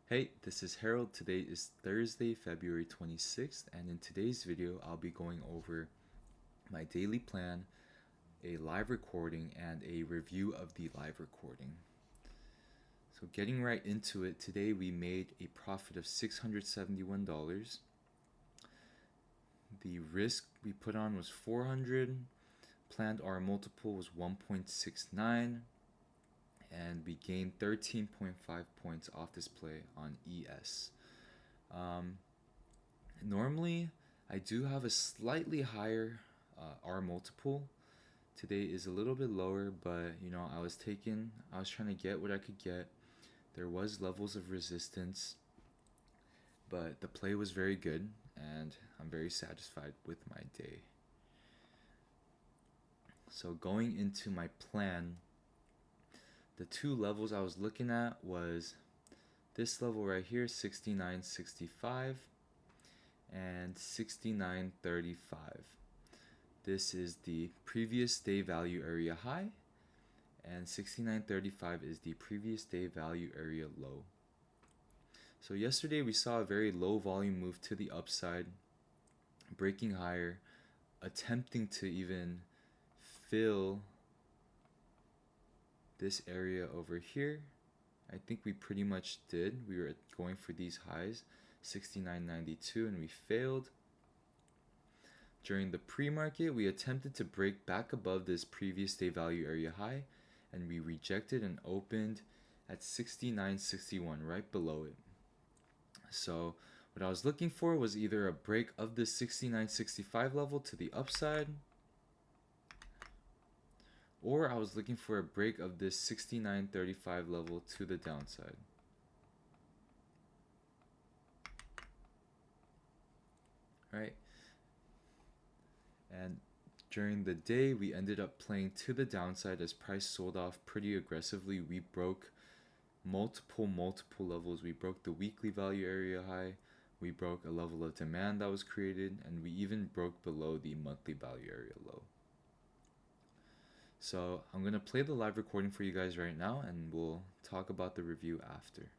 Hey, this is Harold. Today is Thursday, February 26th, and in today's video, I'll be going over my daily plan, a live recording, and a review of the live recording. So, getting right into it, today we made a profit of $671. The risk we put on was 400. Planned R multiple was 1.69, and we gained 13.5 points off this play on ES. Normally, I do have a slightly higher R multiple. Today is a little bit lower, but I was trying to get what I could get. There was levels of resistance, but the play was very good, and I'm very satisfied with my day. So going into my plan, the two levels I was looking at was this level right here, 69.65 and 69.35. This is the previous day value area high, and 69.35 is the previous day value area low. So yesterday we saw a very low volume move to the upside, breaking higher, attempting to even fill this area over here. I think we pretty much did. We were going for these highs, 69.92, and we failed. During the pre-market, we attempted to break back above this previous day value area high, and we rejected and opened at 69.61, right below it. So what I was looking for was either a break of the 69.65 level to the upside, or I was looking for a break of this 69.35 level to the downside. Right? And during the day, we ended up playing to the downside as price sold off pretty aggressively. We broke multiple levels. We broke the weekly value area high, we broke a level of demand that was created, and we even broke below the monthly value area low. So I'm going to play the live recording for you guys right now, and we'll talk about the review after.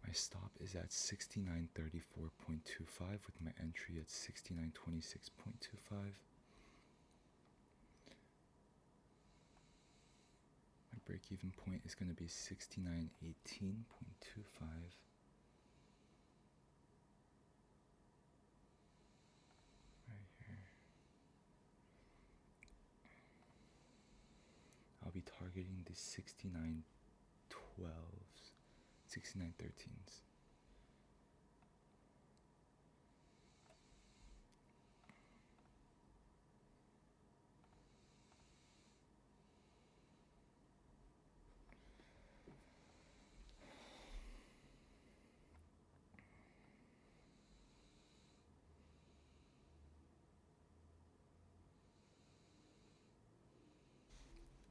My stop is at 69.34.25 with my entry at 69.26.25. My break-even point is going to be 69.18.25. Right here. I'll be targeting the 69.12s, 69.13s.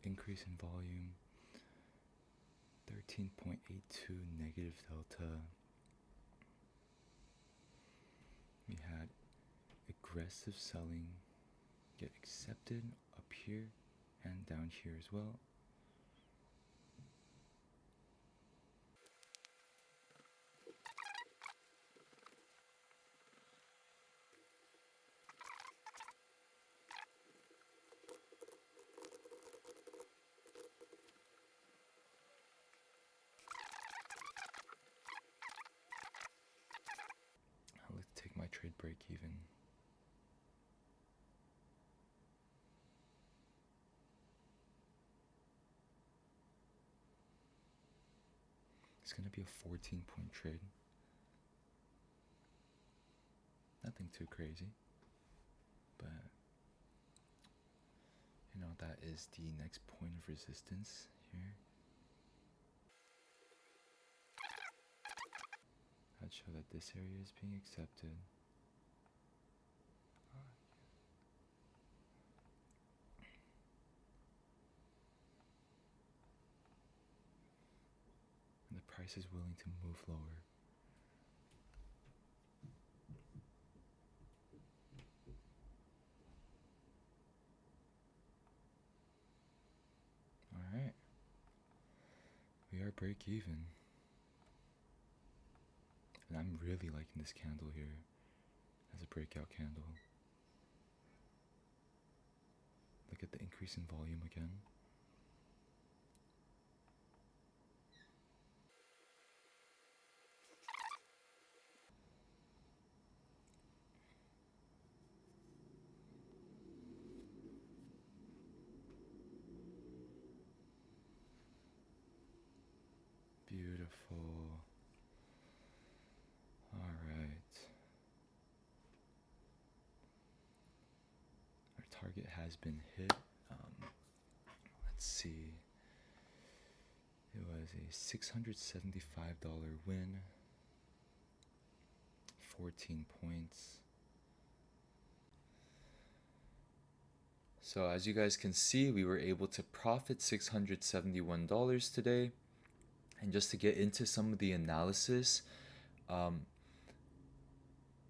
Increase in volume, 13.82 negative delta. We had aggressive selling get accepted up here and down here as well. Let's take my trade break even. It's going to be a 14-point trade. Nothing too crazy, but that is the next point of resistance here. I'd show that this area is being accepted. And the price is willing to move lower. break even. And I'm really liking this candle here as a breakout candle. Look at the increase in volume again. Beautiful. All right. Our target has been hit. Let's see. It was a $675 win. 14 points. So as you guys can see, we were able to profit $671 today. And just to get into some of the analysis,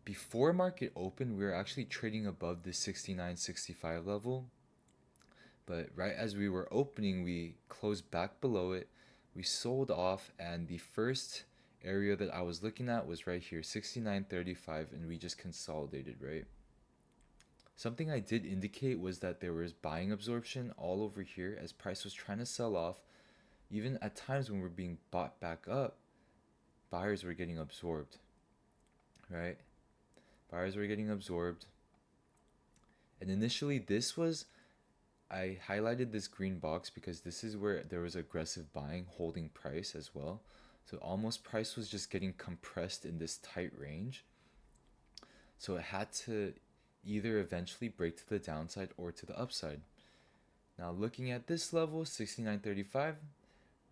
before market open, we were actually trading above the 69.65 level. But right as we were opening, we closed back below it. We sold off, and the first area that I was looking at was right here, 69.35, and we just consolidated, right? Something I did indicate was that there was buying absorption all over here as price was trying to sell off. Even at times when we're being bought back up, buyers were getting absorbed, right? Buyers were getting absorbed. And initially I highlighted this green box because this is where there was aggressive buying holding price as well. So almost price was just getting compressed in this tight range. So it had to either eventually break to the downside or to the upside. Now looking at this level, 69.35,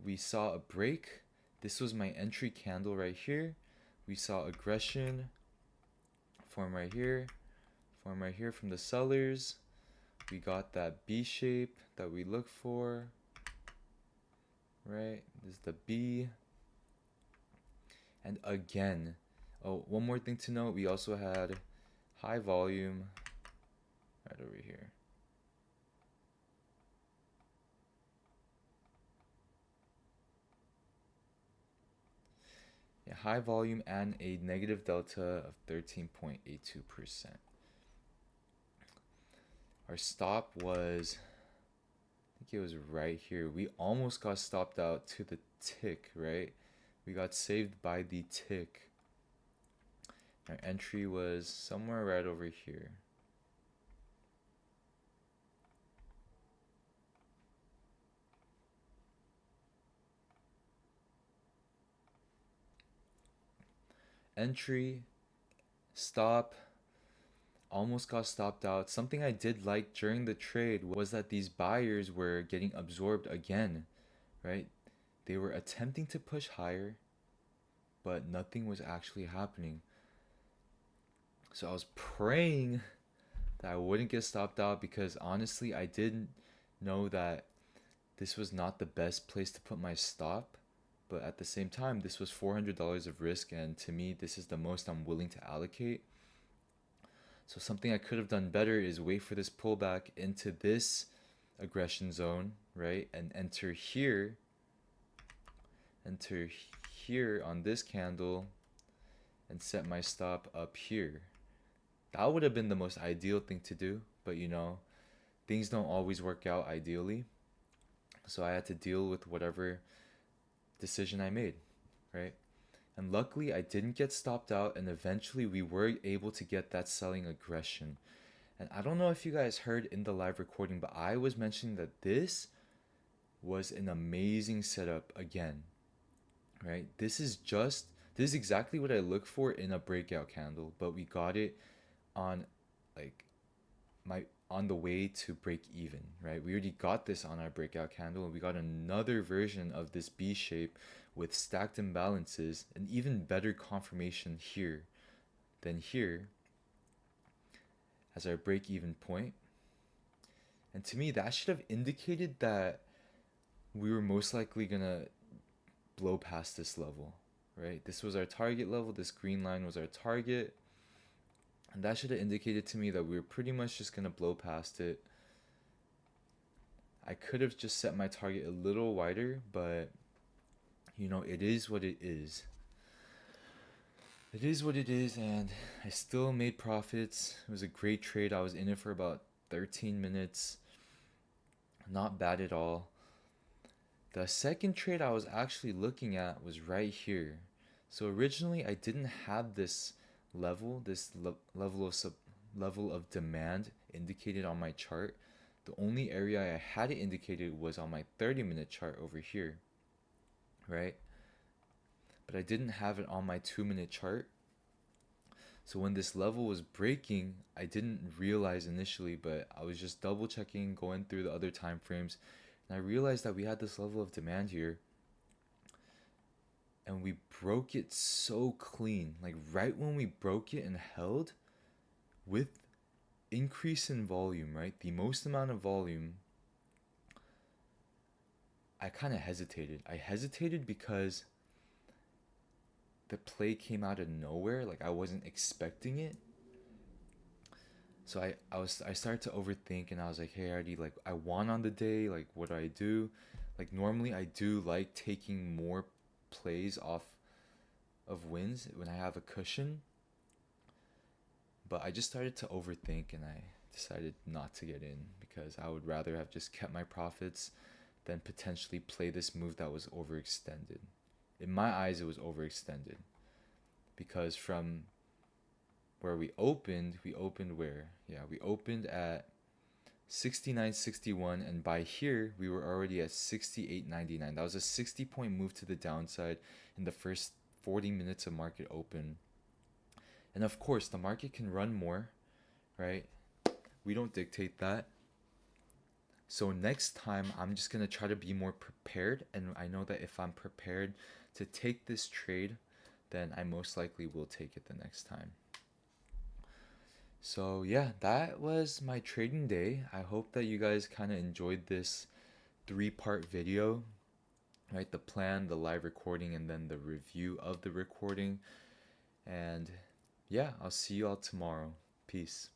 we saw a break. This was my entry candle right here. We saw aggression form right here from the sellers. We got that B shape that we look for, right? This is the B. And again, oh, one more thing to note, we also had high volume right over here. Yeah, high volume and a negative delta of 13.82%. Our stop was, I think it was right here. We almost got stopped out to the tick, right? We got saved by the tick. Our entry was somewhere right over here. Entry, stop, almost got stopped out. Something I did like during the trade was that these buyers were getting absorbed again, right? They were attempting to push higher, but nothing was actually happening. So I was praying that I wouldn't get stopped out because honestly, I didn't know that this was not the best place to put my stop. But at the same time, this was $400 of risk, and to me, this is the most I'm willing to allocate. So something I could have done better is wait for this pullback into this aggression zone, right? And enter here on this candle and set my stop up here. That would have been the most ideal thing to do, but you know, things don't always work out ideally. So I had to deal with whatever decision I made, right? And luckily I didn't get stopped out, and eventually we were able to get that selling aggression. And I don't know if you guys heard in the live recording, but I was mentioning that this was an amazing setup again, right? This is exactly what I look for in a breakout candle, but we got it on on the way to break even, right? We already got this on our breakout candle, and we got another version of this B shape with stacked imbalances, an even better confirmation here than here as our break even point. And to me, that should have indicated that we were most likely gonna blow past this level, right? This was our target level. This green line was our target. And that should have indicated to me that we were pretty much just going to blow past it. I could have just set my target a little wider, but you know, it is what it is. It is what it is, and I still made profits. It was a great trade. I was in it for about 13 minutes. Not bad at all. The second trade I was actually looking at was right here. So originally I didn't have this level, level of demand indicated on my chart. The only area I had it indicated was on my 30-minute chart over here, right? But I didn't have it on my 2-minute chart. So when this level was breaking, I didn't realize initially, but I was just double checking, going through the other time frames, and I realized that we had this level of demand here, and we broke it so clean. Like right when we broke it and held with increase in volume, right? The most amount of volume, I kind of hesitated. I hesitated because the play came out of nowhere. Like I wasn't expecting it. So I started to overthink, and I was like, hey Artie, like I won on the day, like what do I do? Like normally I do like taking more plays off of wins when I have a cushion, but I just started to overthink and I decided not to get in because I would rather have just kept my profits than potentially play this move that was overextended. In my eyes, it was overextended because from where we opened where? Yeah, we opened at 69.61, and by here we were already at 68.99. That was a 60-point move to the downside in the first 40 minutes of market open. And of course, the market can run more, right? We don't dictate that. So next time, I'm just going to try to be more prepared. And I know that if I'm prepared to take this trade, then I most likely will take it the next time. So yeah, that was my trading day. I hope that you guys kind of enjoyed this 3-part video, right? The plan, the live recording, and then the review of the recording. And yeah, I'll see you all tomorrow. Peace.